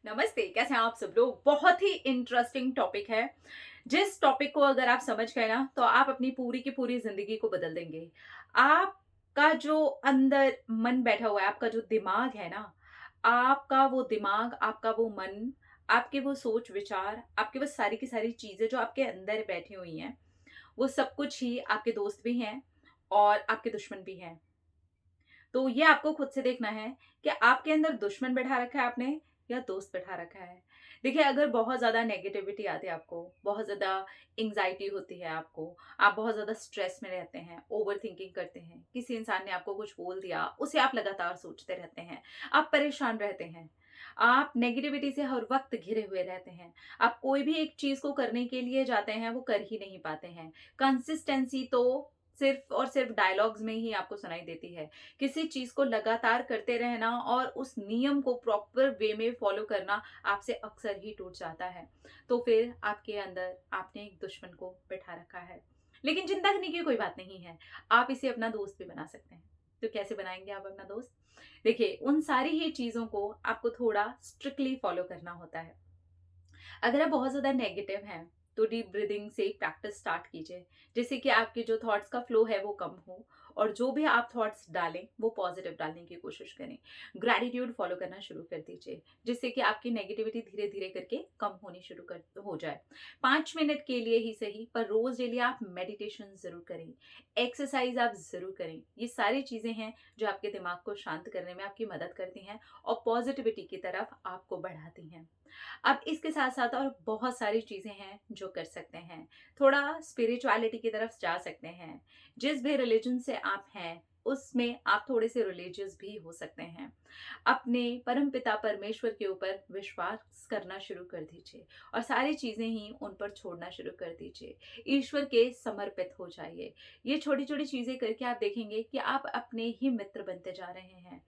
नमस्ते, कैसे हैं आप सब लोग। बहुत ही इंटरेस्टिंग टॉपिक है। जिस टॉपिक को अगर आप समझ गए ना तो आप अपनी पूरी की पूरी जिंदगी को बदल देंगे। आपका जो अंदर मन बैठा हुआ है, आपका जो दिमाग है ना, आपका वो दिमाग, आपका वो मन, आपके वो सोच विचार, आपकी वो सारी की सारी चीजें जो आपके अंदर बैठी हुई हैं, वो सब कुछ ही आपके दोस्त भी हैं और आपके दुश्मन भी हैं। तो ये आपको खुद से देखना है कि आपके अंदर दुश्मन बैठा रखा है आपने या दोस्त बैठा रखा है। देखिए, अगर बहुत ज़्यादा नेगेटिविटी आती है आपको, बहुत ज़्यादा एंग्जाइटी होती है आपको, आप बहुत ज़्यादा स्ट्रेस में रहते हैं, ओवर थिंकिंग करते हैं, किसी इंसान ने आपको कुछ बोल दिया, उसे आप लगातार सोचते रहते हैं, आप परेशान रहते हैं, आप नेगेटिविटी से हर वक्त घिरे हुए रहते हैं, आप कोई भी एक चीज़ को करने के लिए जाते हैं, वो कर ही नहीं पाते हैं। कंसिस्टेंसी तो सिर्फ और सिर्फ डायलॉग्स में ही आपको सुनाई देती है। किसी चीज को लगातार करते रहना और उस नियम को प्रॉपर वे में फॉलो करना आपसे अक्सर ही टूट जाता है। तो फिर आपके अंदर आपने एक दुश्मन को बैठा रखा है। लेकिन चिंता करने की कोई बात नहीं है, आप इसे अपना दोस्त भी बना सकते हैं। तो कैसे बनाएंगे आप अपना दोस्त? देखिए, उन सारी ही चीजों को आपको थोड़ा स्ट्रिक्टली फॉलो करना होता है। अगर आप बहुत ज़्यादा नेगेटिव हैं तो डीप ब्रीदिंग से प्रैक्टिस स्टार्ट कीजिए, जिससे कि आपके जो थॉट्स का फ्लो है वो कम हो और जो भी आप थॉट्स डालें वो पॉजिटिव डालने की कोशिश करें। ग्रैटिट्यूड फॉलो करना शुरू कर दीजिए, जिससे कि आपकी नेगेटिविटी धीरे धीरे करके कम होनी शुरू कर हो जाए। 5 मिनट के लिए ही सही, पर रोज डेली आप मेडिटेशन जरूर करें, एक्सरसाइज आप जरूर करें। ये सारी चीजें हैं जो आपके दिमाग को शांत करने में आपकी मदद करती हैं और पॉजिटिविटी की तरफ आपको बढ़ाती हैं। अब इसके साथ साथ और बहुत सारी चीजें हैं जो कर सकते हैं। थोड़ा स्पिरिचुअलिटी की तरफ जा सकते हैं। जिस भी रिलीजन से आप हैं उसमें आप थोड़े से रिलीजियस भी हो सकते हैं। अपने परमपिता परमेश्वर के ऊपर विश्वास करना शुरू कर दीजिए और सारी चीजें ही उन पर छोड़ना शुरू कर दीजिए। ईश्वर के समर्पित हो जाइए। ये छोटी छोटी चीजें करके आप देखेंगे कि आप अपने ही मित्र बनते जा रहे हैं।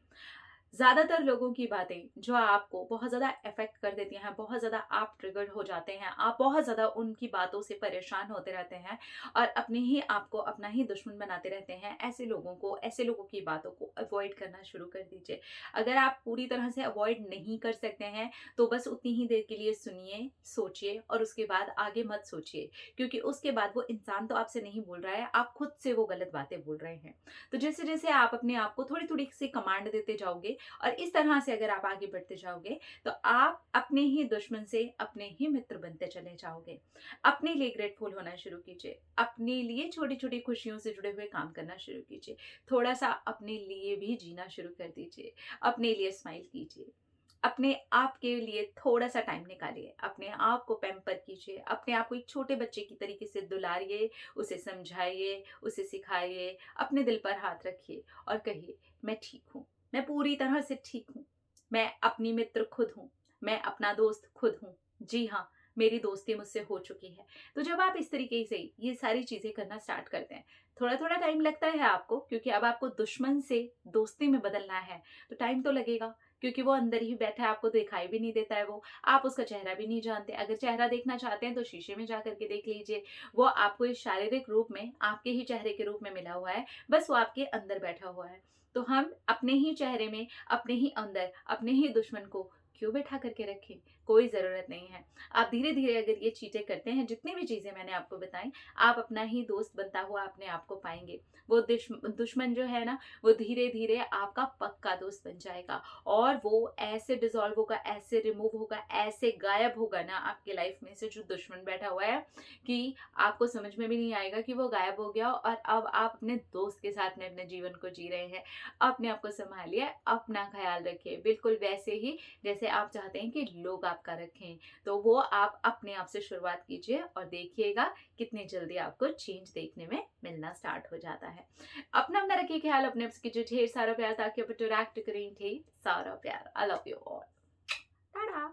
ज्यादातर लोगों की बातें जो आपको बहुत ज्यादा इफेक्ट कर देती हैं, बहुत ज्यादा आप ट्रिगर्ड हो जाते हैं, आप बहुत ज्यादा उनकी बातों से परेशान होते रहते हैं और अपने ही आप को अपना ही दुश्मन बनाते रहते हैं। ऐसे लोगों की बातों को अवॉइड करना शुरू कर दीजिए। अगर आप पूरी तरह से अवॉइड नहीं कर सकते हैं तो बस उतनी ही देर के लिए सुनिए, सोचिए और उसके बाद आगे मत सोचिए, क्योंकि उसके बाद वो इंसान तो आपसे नहीं बोल रहा है, आप खुद से वो गलत बातें बोल रहे हैं। तो जैसे जैसे आप अपने आप को थोड़ी थोड़ी सी कमांड देते जाओगे और इस तरह से अगर आप आगे बढ़ते जाओगे तो आप अपने ही दुश्मन से अपने ही मित्र बनते चले जाओगे। अपने लिए ग्रेटफुल होना शुरू कीजिए, अपने लिए छोटी छोटी खुशियों से जुड़े हुए काम करना शुरू कीजिए, थोड़ा सा अपने लिए भी जीना शुरू कर दीजिए, अपने लिए स्माइल कीजिए, अपने आप के लिए थोड़ा सा टाइम निकालिए, अपने आप को पैम्पर कीजिए, अपने आप को एक छोटे बच्चे की तरीके से दुलारिए, उसे समझाइए, उसे सिखाइए, अपने दिल पर हाथ रखिए और कहिए, मैं ठीक हूँ, मैं पूरी तरह से ठीक हूँ, मैं अपनी मित्र खुद हूँ, मैं अपना दोस्त खुद हूँ। जी हाँ, मेरी दोस्ती मुझसे हो चुकी है। तो जब आप इस तरीके से ये सारी चीजें करना स्टार्ट करते हैं, थोड़ा थोड़ा टाइम लगता है आपको, क्योंकि अब आपको दुश्मन से दोस्ती में बदलना है, तो टाइम तो लगेगा, क्योंकि वो अंदर ही बैठा है, आपको दिखाई भी नहीं देता है वो, आप उसका चेहरा भी नहीं जानते। अगर चेहरा देखना चाहते हैं तो शीशे में जा करके देख लीजिए, वो आपको इस शारीरिक रूप में आपके ही चेहरे के रूप में मिला हुआ है, बस वो आपके अंदर बैठा हुआ है। तो हम अपने ही चेहरे में, अपने ही अंदर, अपने ही दुश्मन को क्यों बैठा करके रखें? कोई ज़रूरत नहीं है। आप धीरे-धीरे अगर ये चीज़ें करते हैं, जितनी भी चीज़ें मैंने आपको बताई, आप अपना ही दोस्त बनता हुआ अपने आप को पाएँगे। वो दुश्मन जो है ना, वो धीरे-धीरे आपका पक्का दोस्त बन जाएगा और वो ऐसे डिसॉल्व होगा, ऐसे रिमूव होगा, ऐसे गायब होगा ना आपकी लाइफ में से जो दुश्मन बैठा हुआ है, कि आपको समझ में भी नहीं आएगा कि वो गायब हो गया और अब आप अपने दोस्त के साथ में अपने जीवन को जी रहे हैं। अपने आप को सँभालिए, अपना ख़्याल रखिए, बिल्कुल वैसे ही जैसे आप चाहते हैं कि लोग आपका रखें। तो वो आप अपने आप से शुरुआत कीजिए और देखिएगा कितनी जल्दी आपको चेंज देखने में मिलना स्टार्ट हो जाता है। अपना-अपना रखिए ख़्याल, अपने आप से कीजिए ढेर सारा प्यार ताकि आप इंटरैक्ट करें ढेर सारा प्यार। I love you all. Tata.